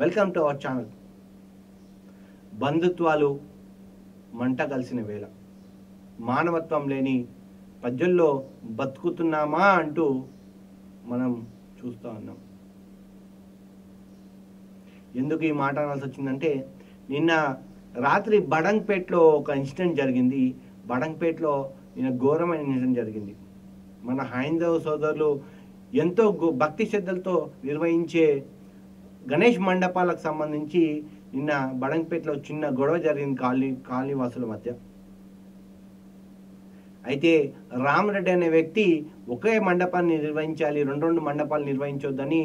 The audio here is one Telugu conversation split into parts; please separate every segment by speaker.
Speaker 1: Welcome to our channel. బంధుత్వాలు మంట కలిసిన వేళ మానవత్వం లేని ప్రజల్లో బతుకుతున్నామా అంటూ మనం చూస్తూ ఉన్నాం. ఎందుకు ఈ మాట అనాల్సి వచ్చిందంటే, నిన్న రాత్రి బడంగ్పేట్లో ఒక ఇన్సిడెంట్ జరిగింది. బడంగ్పేట్లో నిన్న ఘోరమైన ఇన్సిడెంట్ జరిగింది. మన హైందవ సోదరులు ఎంతో భక్తి శ్రద్ధలతో నిర్వహించే గణేష్ మండపాలకు సంబంధించి నిన్న బడంగ్పేటలో చిన్న గొడవ జరిగింది కాలనీ వాసుల మధ్య. అయితే రామరెడ్డి అనే వ్యక్తి ఒకే మండపాన్ని నిర్వహించాలి, రెండు మండపాలు నిర్వహించొద్దని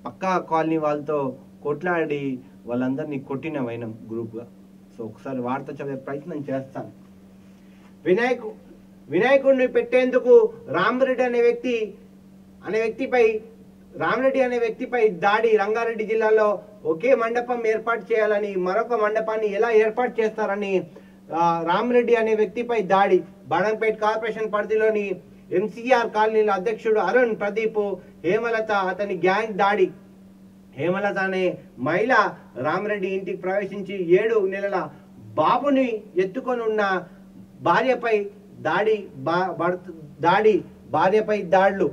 Speaker 1: పక్కా కాలనీ వాళ్ళతో కొట్లాడి వాళ్ళందరినీ కొట్టిన వైనం గ్రూప్గా. సో ఒకసారి వార్త చదివే ప్రయత్నం చేస్తాను. వినాయకుడిని పెట్టేందుకు రామరెడ్డి అనే వ్యక్తిపై దాడి. రంగారెడ్డి జిల్లాలో ఒకే మండపం ఏర్పాటు చేయాలని, మరొక మండపాన్ని ఎలా ఏర్పాటు చేస్తారని రామరెడ్డి అనే వ్యక్తిపై దాడి. బడంగ్పేట్ కార్పొరేషన్ పరిధిలోని ఎంసీఆర్ కాలనీలో అధ్యక్షుడు అరుణ్ ప్రదీప్, హేమలత అతని గ్యాంగ్ దాడి. హేమలత అనే మహిళ రామరెడ్డి ఇంటికి ప్రవేశించి 7 నెలల బాబుని ఎత్తుకొని ఉన్న భార్యపై భార్యపై దాడులు.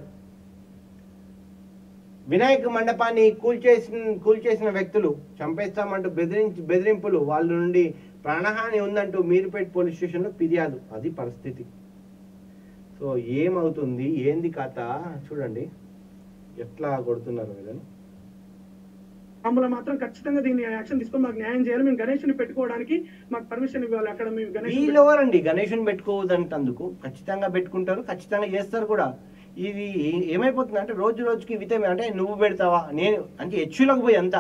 Speaker 1: వినాయక మండపాన్ని కూల్చేసిన వ్యక్తులు చంపేస్తామంటూ బెదిరింపులు, వాళ్ళ నుండి ప్రాణహాని ఉందంటూ మీర్పేట్ పోలీస్ స్టేషన్లో ఫిర్యాదు. అది పరిస్థితి. సో ఏమవుతుంది, ఏంది కథ చూడండి, ఎట్లా కొడుతున్నారు వీళ్ళని.
Speaker 2: మమ్మల్ని మాత్రం ఖచ్చితంగా దీన్ని యాక్షన్ తీసుకొని మాకు న్యాయం చేయాలి. మేము గణేష్ని పెట్టుకోవడానికి మాకు పర్మిషన్ ఇవ్వాలి. అక్కడ మేము
Speaker 1: వీళ్ళెవరండి గణేష్ని పెట్టుకోవద్దంటందుకు? ఖచ్చితంగా పెట్టుకుంటారు, ఖచ్చితంగా చేస్తారు కూడా. ఇది ఏమైపోతుంది అంటే రోజు రోజుకి వితమే, అంటే నువ్వు పెడతావా, నేను అంటే హెచ్చులకు పోయి అంతా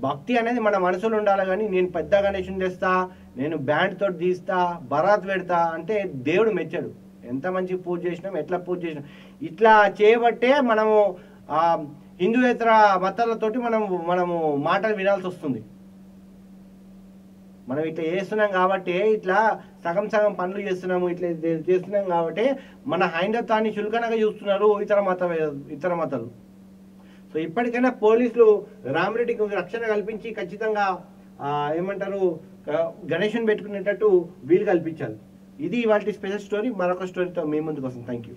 Speaker 1: భక్తి అనేది మన మనసులో ఉండాలి. కానీ నేను పెద్ద గణేషుని తెస్తా, నేను బ్యాండ్ తోటి తీస్తా, బరాత్ పెడతా అంటే దేవుడు మెచ్చాడు. ఎంత మంచి పూజ చేసినాం, ఎట్లా పూజ చేసినాం, ఇట్లా చేయబట్టే మనము హిందూయేతర మతాలతోటి మనము మాటలు వినాల్సి వస్తుంది. మనం ఇట్లా చేస్తున్నాం కాబట్టి, ఇట్లా సగం పనులు చేస్తున్నాము, ఇట్లా చేస్తున్నాం కాబట్టి మన హైందత్వాన్ని చులకనగా చూస్తున్నారు ఇతర మతాలు. సో ఇప్పటికైనా పోలీసులు రామరెడ్డికి రక్షణ కల్పించి ఖచ్చితంగా గణేష్ని పెట్టుకునేటట్టు వీలు కల్పించాలి. ఇది ఇవాళ స్పెషల్ స్టోరీ. మరొక స్టోరీతో మీ ముందుకు వస్తుంది. Thank you.